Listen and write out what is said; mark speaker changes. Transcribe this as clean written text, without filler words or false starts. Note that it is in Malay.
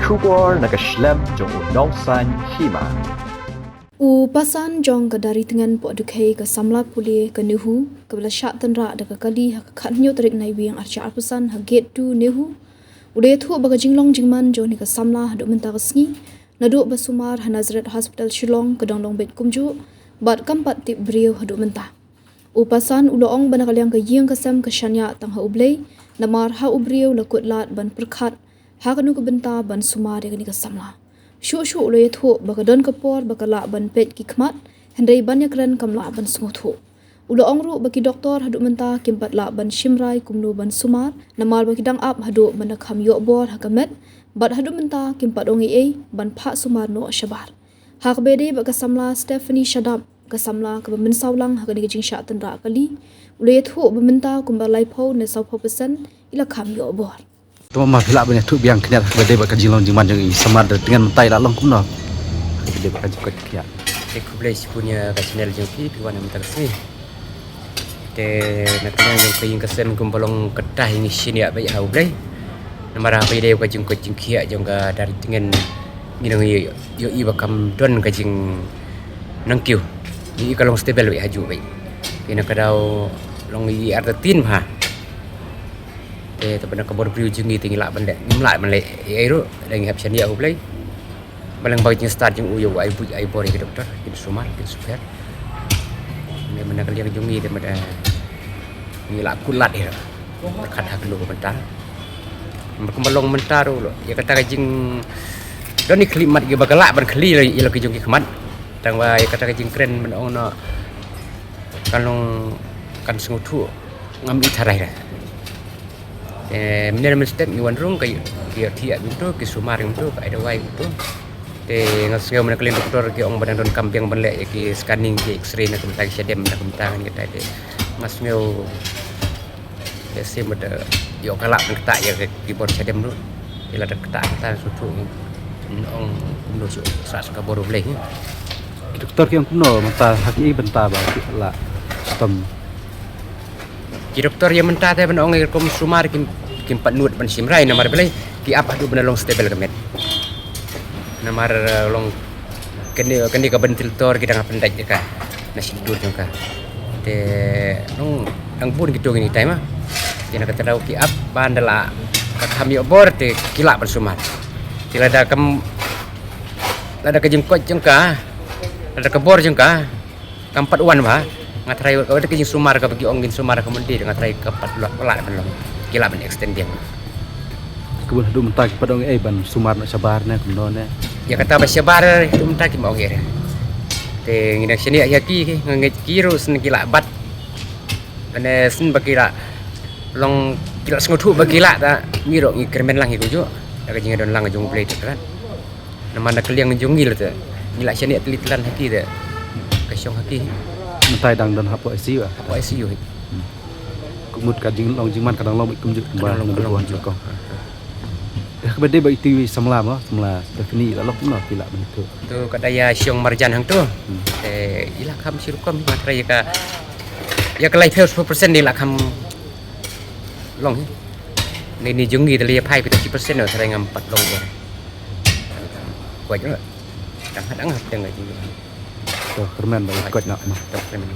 Speaker 1: Shubor nakaslem jong unong san hima.
Speaker 2: Pasan jong dari dengan podukai ke samla puli ke Nehu ke bela syak tenra ada ke kali ke khanyo tarik naiwi yang arca arpusan ha gate tu Nehu udah tu baga jinglong jingman jong ni ke samla haduk mentah resni naduk basumar ha Nazareth Hospital Shillong ke donglong bet kumju bat kampat tip brio haduk mentah pasan uloong bana kaliang ke yeng kesem ke syanya tang ha ublei namar ha ubrio lakut lat ban perkhat ha kanu ke benta ban sumar de ni ke samla Syuk-syuk lo yathu baka don kapor baka la ban pet ki khmat hendai banyak ran kam la ban sngothu ulo ongru baki doktor hadu menta kimpat la ban shimrai kumnu ban sumar namar baki dang up hadu ban kham yo bor hakamet bat hadu menta kimpat ongi ei ban pha sumar no shabar hak bede baka samla Stephanie Shadap ka samla ka ben saulang hakani jing sha tanra kali ulo yathu bementa kumba laipho ne 20% ila kham yo bor
Speaker 3: Tuma mafila banyak tu biang kenyat bade baka jinglong jingman jeng samar dengan mentai la long kumno. Bade baka jikot kiat.
Speaker 4: Kublais punya ka channel jeng pi wana mentar sini. Te nakanya jeng kaing kesen kumbalong ketah ini sini ya bai hau blai. Namara bai de ka jeng ko jeng kia jeng ka dari dengan ginang yo i bakam don ka jeng nangkiu. Ni kalong stable bai haju bai. Kena kadau long i artin ha. Tapi nak kabur beri ujung tinggi lah benda nimlai benda aero dengan hab chania ublai balang bagi start jeng uyo ai bori ke doktor ke sumar ke super ni mana kalian jungi de mada ni la kulat ya berkat hak lu bentar berkembang mentar lo ya kata jeng don ni klimat ge bagala ban kli ilo ke jungi kemat tang wa ya kata jeng keren men ono kalong kan sengutu ngam itarai dah menjadi mesti ni wanrung kayu dia tiap itu ke sumar itu ke ada wai itu ngasih mana kalian doktor ke orang badan don kambing banlek ke scanning ke X-ray nak mentang sedem nak mentang kita de ngasih ya sih ada yo kalak kita ya ke keyboard sedem tu ila ada kita suatu orang kumno su sak kaboro bleh
Speaker 3: Doktor yang kumno mata haki benta ba la stom
Speaker 4: Ki doktor yang mentah teh ben ongai kom sumar kim pat nut ban simrai namar belai ki apa du ben long stable kemet namar long kene ka ben filter kita ngap pendek ka nasi dur jongka te long ang pun gitu gini time ah jena kata dau ki ap bandala ka kami obor te kila ban sumar tilada kam lada ka jengkot jengka lada ka bor jengka kampat wan ba ngatrai ada ke sumar ka bagi ongin sumar ka mendi ngatrai ka pat lak belum kila ben extend dia
Speaker 3: kebun hadu mentak padong ban sumar nak sabar na kumno na
Speaker 4: ya kata ba sabar itu mentak mau ngere te ngina sini ya ki nget kiro sen kila bat ane sen bakila long kila sengutu bakila ta ngiro ngi kermen lang iku jo ka jinga don lang jong play kan nama nak liang jongil ta ngila sini telitelan haki ta kasyong haki
Speaker 3: mentai dang don hapo ICU
Speaker 4: apa ICU
Speaker 3: kumut ka jinglong jingman kadang long kumjut kembang long belon joko dah bade ba itu samla ma samla Stephanie la lok no pila bentu
Speaker 4: tu kata ya syong marjan hang tu ila kam sirukom matra ya ka life 10% ni la kam long ni jungi tali pai 50% no trai ngam 4 long ya kuat juga kadang-kadang dengan
Speaker 3: kermen ba ikut nak ma
Speaker 4: tak kermen